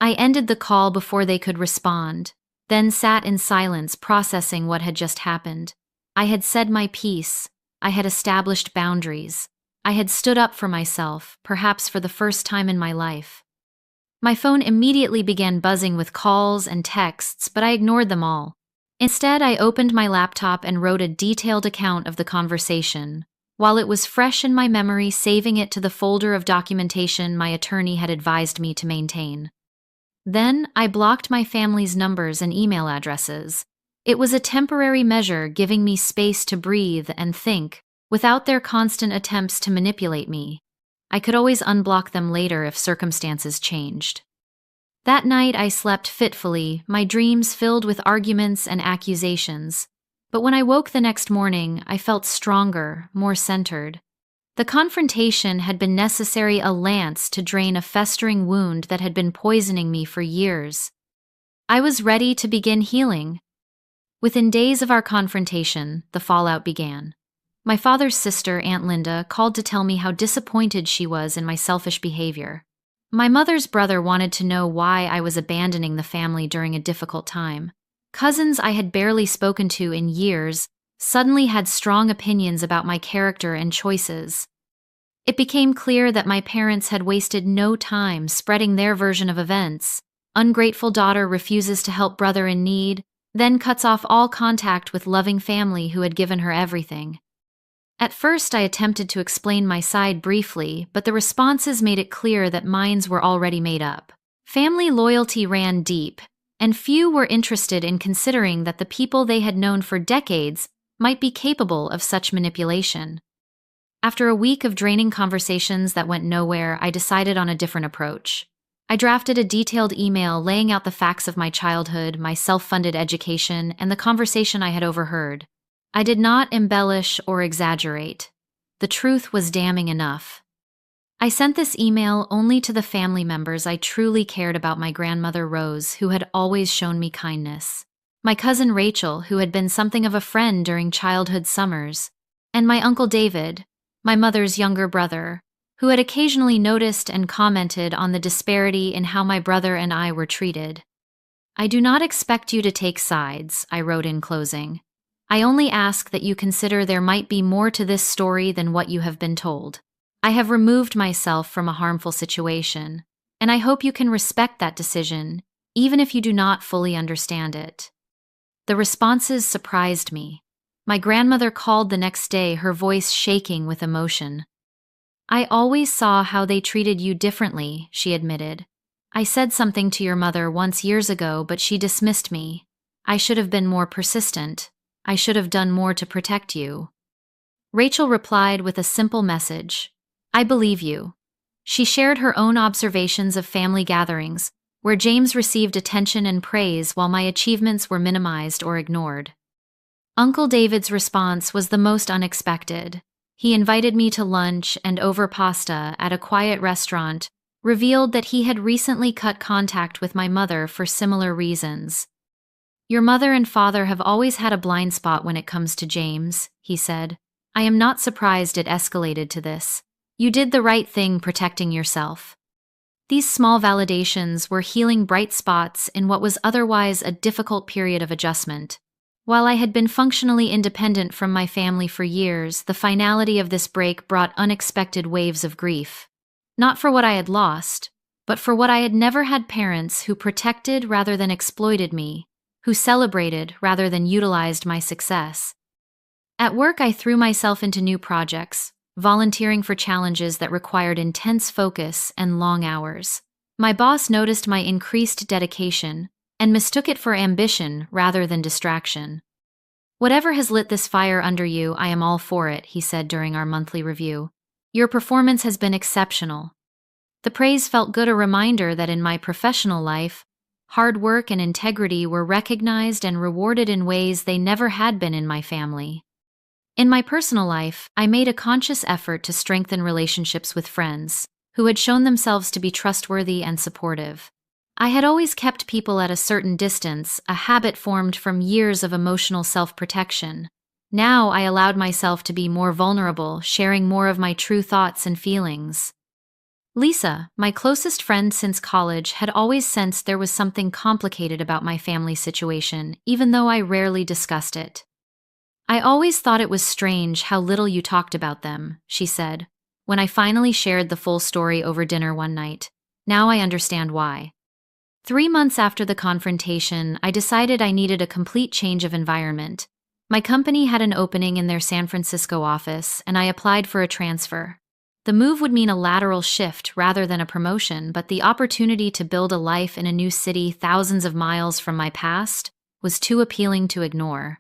I ended the call before they could respond, then sat in silence processing what had just happened. I had said my piece. I had established boundaries. I had stood up for myself, perhaps for the first time in my life. My phone immediately began buzzing with calls and texts, but I ignored them all. Instead, I opened my laptop and wrote a detailed account of the conversation, while it was fresh in my memory, saving it to the folder of documentation my attorney had advised me to maintain. Then, I blocked my family's numbers and email addresses. It was a temporary measure, giving me space to breathe and think, without their constant attempts to manipulate me. I could always unblock them later if circumstances changed. That night I slept fitfully, my dreams filled with arguments and accusations. But when I woke the next morning, I felt stronger, more centered. The confrontation had been necessary, a lance to drain a festering wound that had been poisoning me for years. I was ready to begin healing. Within days of our confrontation, the fallout began. My father's sister, Aunt Linda, called to tell me how disappointed she was in my selfish behavior. My mother's brother wanted to know why I was abandoning the family during a difficult time. Cousins I had barely spoken to in years suddenly had strong opinions about my character and choices. It became clear that my parents had wasted no time spreading their version of events. Ungrateful daughter refuses to help brother in need, then cuts off all contact with loving family who had given her everything. At first, I attempted to explain my side briefly, but the responses made it clear that minds were already made up. Family loyalty ran deep, and few were interested in considering that the people they had known for decades might be capable of such manipulation. After a week of draining conversations that went nowhere, I decided on a different approach. I drafted a detailed email laying out the facts of my childhood, my self-funded education, and the conversation I had overheard. I did not embellish or exaggerate. The truth was damning enough. I sent this email only to the family members I truly cared about: my grandmother Rose, who had always shown me kindness, my cousin Rachel, who had been something of a friend during childhood summers, and my uncle David, my mother's younger brother, who had occasionally noticed and commented on the disparity in how my brother and I were treated. I do not expect you to take sides, I wrote in closing. I only ask that you consider there might be more to this story than what you have been told. I have removed myself from a harmful situation, and I hope you can respect that decision, even if you do not fully understand it. The responses surprised me. My grandmother called the next day, her voice shaking with emotion. I always saw how they treated you differently, she admitted. I said something to your mother once years ago, but she dismissed me. I should have been more persistent. I should have done more to protect you. Rachel replied with a simple message. I believe you. She shared her own observations of family gatherings, where James received attention and praise while my achievements were minimized or ignored. Uncle David's response was the most unexpected. He invited me to lunch and over pasta at a quiet restaurant, revealed that he had recently cut contact with my mother for similar reasons. Your mother and father have always had a blind spot when it comes to James, he said. I am not surprised it escalated to this. You did the right thing protecting yourself. These small validations were healing bright spots in what was otherwise a difficult period of adjustment. While I had been functionally independent from my family for years, the finality of this break brought unexpected waves of grief. Not for what I had lost, but for what I had never had: parents who protected rather than exploited me, who celebrated rather than utilized my success. At work, I threw myself into new projects, volunteering for challenges that required intense focus and long hours. My boss noticed my increased dedication and mistook it for ambition rather than distraction. Whatever has lit this fire under you, I am all for it, he said during our monthly review. Your performance has been exceptional. The praise felt good, a reminder that in my professional life, hard work and integrity were recognized and rewarded in ways they never had been in my family. In my personal life, I made a conscious effort to strengthen relationships with friends who had shown themselves to be trustworthy and supportive. I had always kept people at a certain distance, a habit formed from years of emotional self-protection. Now I allowed myself to be more vulnerable, sharing more of my true thoughts and feelings. Lisa, my closest friend since college, had always sensed there was something complicated about my family situation, even though I rarely discussed it. I always thought it was strange how little you talked about them, she said. when I finally shared the full story over dinner one night. Now I understand why. 3 months after the confrontation, I decided I needed a complete change of environment. My company had an opening in their San Francisco office, and I applied for a transfer. The move would mean a lateral shift rather than a promotion, but the opportunity to build a life in a new city thousands of miles from my past was too appealing to ignore.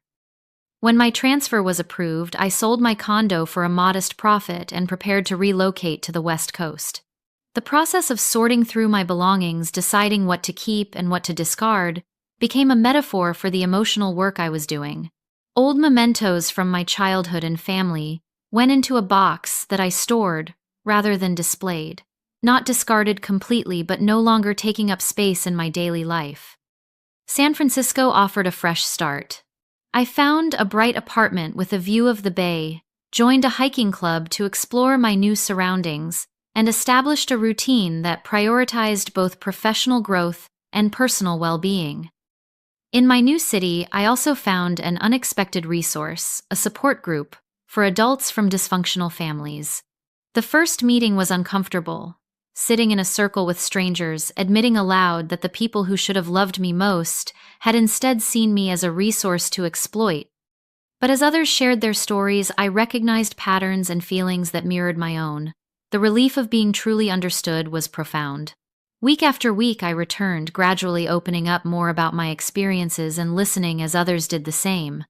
When my transfer was approved, I sold my condo for a modest profit and prepared to relocate to the West Coast. The process of sorting through my belongings, deciding what to keep and what to discard, became a metaphor for the emotional work I was doing. Old mementos from my childhood and family went into a box that I stored rather than displayed, not discarded completely but no longer taking up space in my daily life. San Francisco offered a fresh start. I found a bright apartment with a view of the bay, joined a hiking club to explore my new surroundings, and established a routine that prioritized both professional growth and personal well-being. In my new city, I also found an unexpected resource, a support group for adults from dysfunctional families. The first meeting was uncomfortable, sitting in a circle with strangers, admitting aloud that the people who should have loved me most had instead seen me as a resource to exploit. But as others shared their stories, I recognized patterns and feelings that mirrored my own. The relief of being truly understood was profound. Week after week, I returned, gradually opening up more about my experiences and listening as others did the same.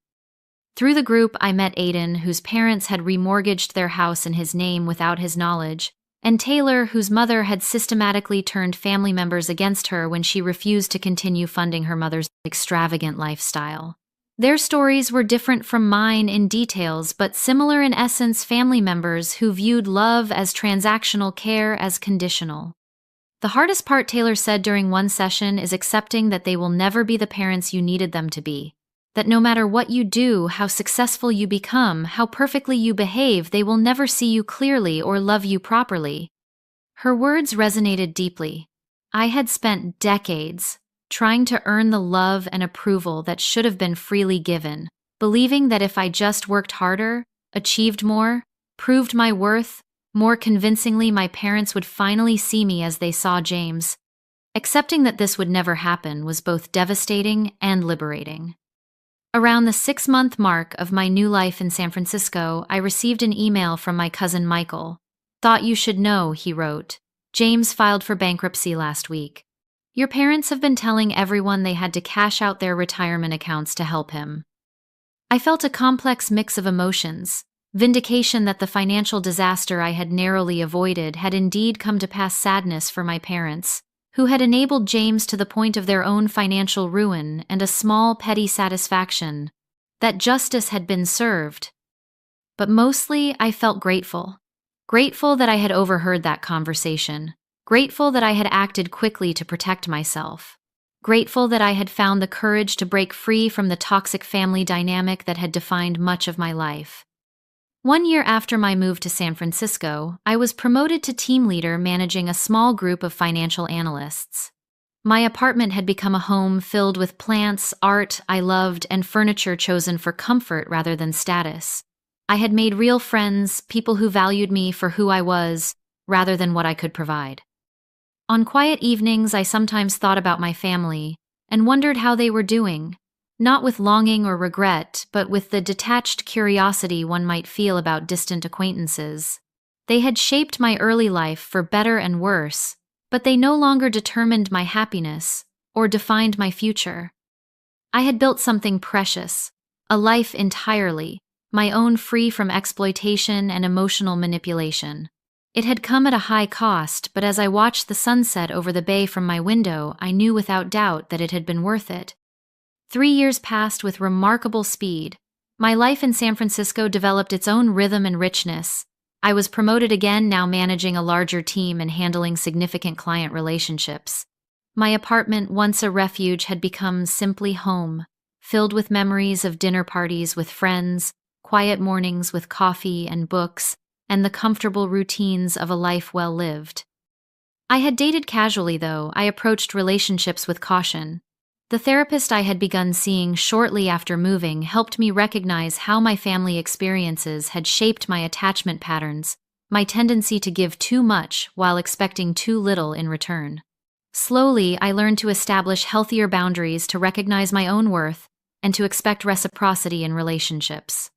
Through the group, I met Aiden, whose parents had remortgaged their house in his name without his knowledge, and Taylor, whose mother had systematically turned family members against her when she refused to continue funding her mother's extravagant lifestyle. Their stories were different from mine in details, but similar in essence, family members who viewed love as transactional, care as conditional. The hardest part, Taylor said during one session, is accepting that they will never be the parents you needed them to be. That no matter what you do, how successful you become, how perfectly you behave, they will never see you clearly or love you properly. Her words resonated deeply. I had spent decades trying to earn the love and approval that should have been freely given, believing that if I just worked harder, achieved more, proved my worth more convincingly, my parents would finally see me as they saw James. Accepting that this would never happen was both devastating and liberating. Around the 6-month mark of my new life in San Francisco, I received an email from my cousin Michael. "Thought you should know," he wrote. "James filed for bankruptcy last week. Your parents have been telling everyone they had to cash out their retirement accounts to help him." I felt a complex mix of emotions. Vindication that the financial disaster I had narrowly avoided had indeed come to pass, sadness for my parents, who had enabled James to the point of their own financial ruin, and a small, petty satisfaction that justice had been served. But mostly, I felt grateful. Grateful that I had overheard that conversation. Grateful that I had acted quickly to protect myself. Grateful that I had found the courage to break free from the toxic family dynamic that had defined much of my life. 1 year after my move to San Francisco, I was promoted to team leader, managing a small group of financial analysts. My apartment had become a home filled with plants, art I loved, and furniture chosen for comfort rather than status. I had made real friends, people who valued me for who I was, rather than what I could provide. On quiet evenings, I sometimes thought about my family and wondered how they were doing, not with longing or regret, but with the detached curiosity one might feel about distant acquaintances. They had shaped my early life for better and worse, but they no longer determined my happiness or defined my future. I had built something precious, a life entirely my own, free from exploitation and emotional manipulation. It had come at a high cost, but as I watched the sunset over the bay from my window, I knew without doubt that it had been worth it. 3 years passed with remarkable speed. My life in San Francisco developed its own rhythm and richness. I was promoted again, now managing a larger team and handling significant client relationships. My apartment, once a refuge, had become simply home, filled with memories of dinner parties with friends, quiet mornings with coffee and books, and the comfortable routines of a life well lived. I had dated casually, though. I approached relationships with caution. The therapist I had begun seeing shortly after moving helped me recognize how my family experiences had shaped my attachment patterns, my tendency to give too much while expecting too little in return. Slowly, I learned to establish healthier boundaries, to recognize my own worth, and to expect reciprocity in relationships.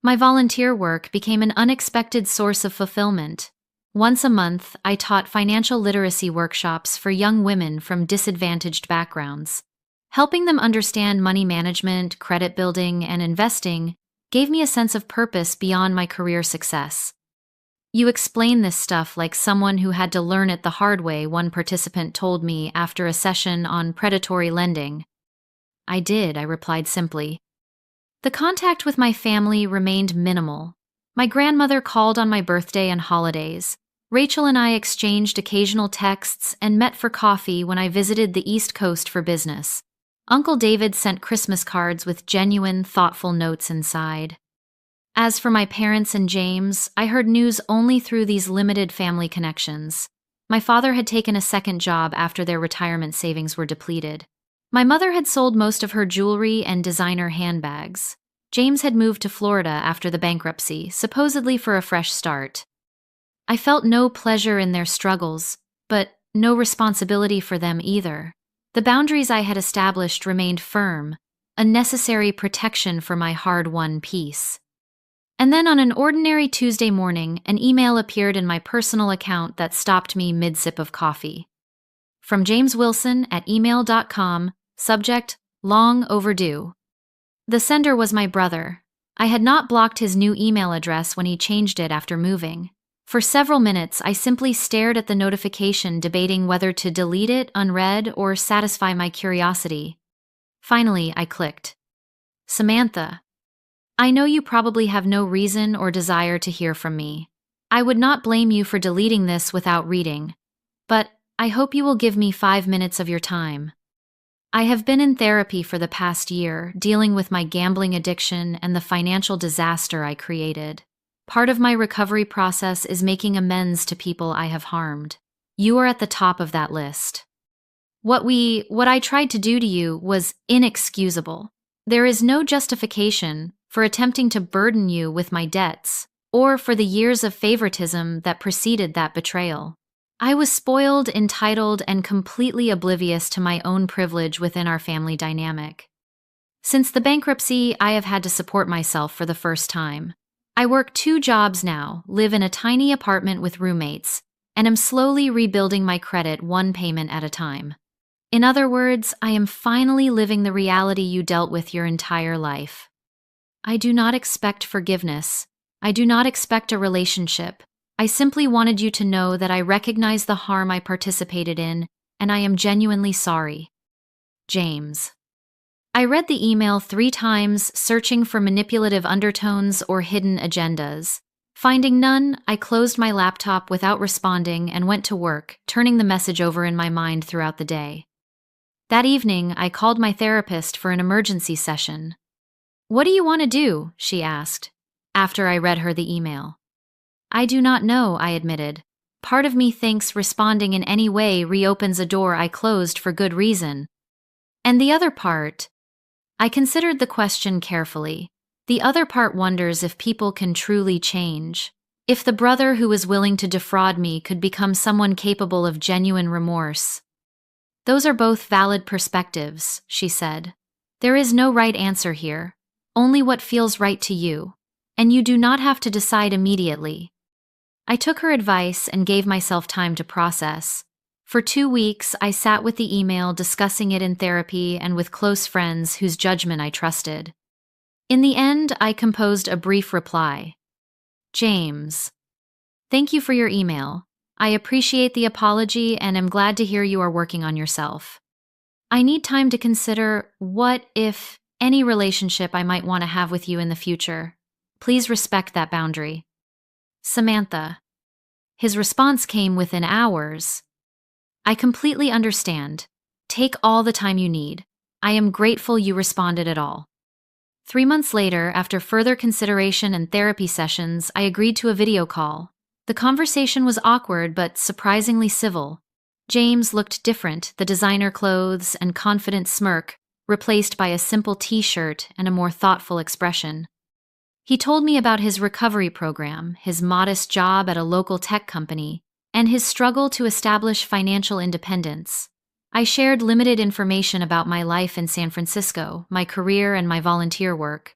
My volunteer work became an unexpected source of fulfillment. Once a month, I taught financial literacy workshops for young women from disadvantaged backgrounds. Helping them understand money management, credit building, and investing gave me a sense of purpose beyond my career success. "You explain this stuff like someone who had to learn it the hard way," one participant told me after a session on predatory lending. "I did," I replied simply. The contact with my family remained minimal. My grandmother called on my birthday and holidays. Rachel and I exchanged occasional texts and met for coffee when I visited the East Coast for business. Uncle David sent Christmas cards with genuine, thoughtful notes inside. As for my parents and James, I heard news only through these limited family connections. My father had taken a second job after their retirement savings were depleted. My mother had sold most of her jewelry and designer handbags. James had moved to Florida after the bankruptcy, supposedly for a fresh start. I felt no pleasure in their struggles, but no responsibility for them either. The boundaries I had established remained firm, a necessary protection for my hard-won peace. And then on an ordinary Tuesday morning, an email appeared in my personal account that stopped me mid-sip of coffee. From James Wilson at email.com, subject, long overdue. The sender was my brother. I had not blocked his new email address when he changed it after moving. For several minutes, I simply stared at the notification, debating whether to delete it unread or satisfy my curiosity. Finally, I clicked. "Samantha, I know you probably have no reason or desire to hear from me. I would not blame you for deleting this without reading, but I hope you will give me 5 minutes of your time. I have been in therapy for the past year, dealing with my gambling addiction and the financial disaster I created. Part of my recovery process is making amends to people I have harmed. You are at the top of that list. What I tried to do to you was inexcusable. There is no justification for attempting to burden you with my debts, or for the years of favoritism that preceded that betrayal. I was spoiled, entitled, and completely oblivious to my own privilege within our family dynamic. Since the bankruptcy, I have had to support myself for the first time. I work 2 jobs now, live in a tiny apartment with roommates, and am slowly rebuilding my credit one payment at a time. In other words, I am finally living the reality you dealt with your entire life. I do not expect forgiveness. I do not expect a relationship. I simply wanted you to know that I recognize the harm I participated in, and I am genuinely sorry. James." I read the email 3 times, searching for manipulative undertones or hidden agendas. Finding none, I closed my laptop without responding and went to work, turning the message over in my mind throughout the day. That evening, I called my therapist for an emergency session. "What do you want to do?" she asked, after I read her the email. "I do not know," I admitted. "Part of me thinks responding in any way reopens a door I closed for good reason. And the other part—" I considered the question carefully. The other part wonders if people can truly change. If the brother who was willing to defraud me could become someone capable of genuine remorse. "Those are both valid perspectives," she said. "There is no right answer here, only what feels right to you, and you do not have to decide immediately." I took her advice and gave myself time to process. For 2 weeks, I sat with the email, discussing it in therapy and with close friends whose judgment I trusted. In the end, I composed a brief reply. "James, thank you for your email. I appreciate the apology and am glad to hear you are working on yourself. I need time to consider what, if any, relationship I might want to have with you in the future. Please respect that boundary. Samantha." His response came within hours. "I completely understand. Take all the time you need. I am grateful you responded at all." 3 months later, after further consideration and therapy sessions, I agreed to a video call. The conversation was awkward but surprisingly civil. James looked different, the designer clothes and confident smirk replaced by a simple t-shirt and a more thoughtful expression. He told me about his recovery program, his modest job at a local tech company, and his struggle to establish financial independence. I shared limited information about my life in San Francisco, my career, and my volunteer work.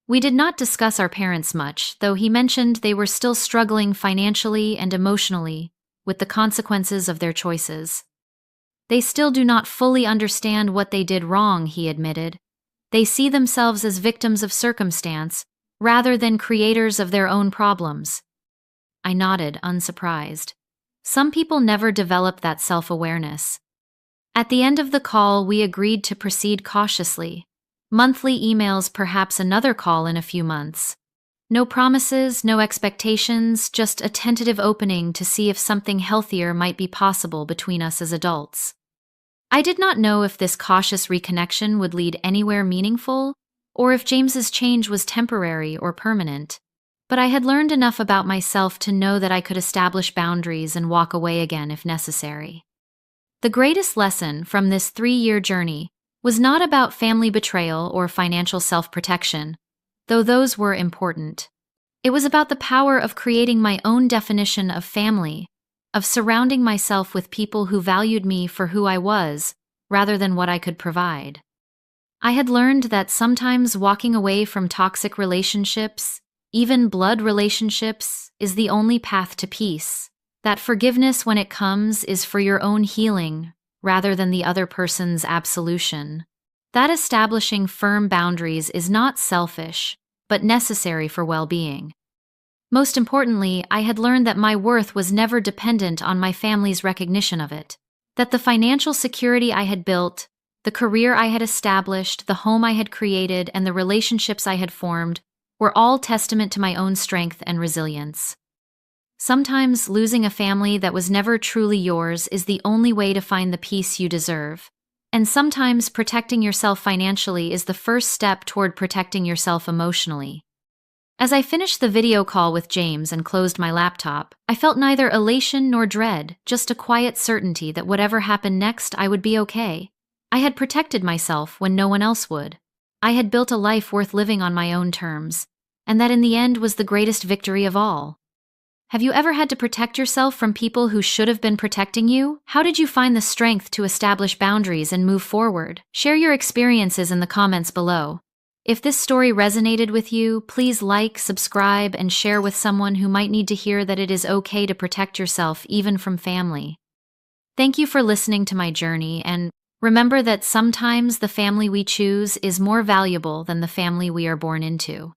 We did not discuss our parents much, though he mentioned they were still struggling financially and emotionally with the consequences of their choices. They still do not fully understand what they did wrong, he admitted. They see themselves as victims of circumstance rather than creators of their own problems. I nodded, unsurprised. Some people never develop that self-awareness. At the end of the call, we agreed to proceed cautiously. Monthly emails, perhaps another call in a few months. No promises, no expectations, just a tentative opening to see if something healthier might be possible between us as adults. I did not know if this cautious reconnection would lead anywhere meaningful, or if James's change was temporary or permanent. But I had learned enough about myself to know that I could establish boundaries and walk away again if necessary. The greatest lesson from this 3-year journey was not about family betrayal or financial self-protection, though those were important. It was about the power of creating my own definition of family, of surrounding myself with people who valued me for who I was, rather than what I could provide. I had learned that sometimes walking away from toxic relationships, even blood relationships, is the only path to peace. That forgiveness, when it comes, is for your own healing, rather than the other person's absolution. That establishing firm boundaries is not selfish, but necessary for well-being. Most importantly, I had learned that my worth was never dependent on my family's recognition of it. That the financial security I had built, the career I had established, the home I had created, and the relationships I had formed were all testament to my own strength and resilience. Sometimes losing a family that was never truly yours is the only way to find the peace you deserve. And sometimes protecting yourself financially is the first step toward protecting yourself emotionally. As I finished the video call with James and closed my laptop, I felt neither elation nor dread, just a quiet certainty that whatever happened next, I would be okay. I had protected myself when no one else would. I had built a life worth living on my own terms, and that in the end was the greatest victory of all. Have you ever had to protect yourself from people who should have been protecting you? How did you find the strength to establish boundaries and move forward? Share your experiences in the comments below. If this story resonated with you, please like, subscribe, and share with someone who might need to hear that it is okay to protect yourself even from family. Thank you for listening to my journey, and remember that sometimes the family we choose is more valuable than the family we are born into.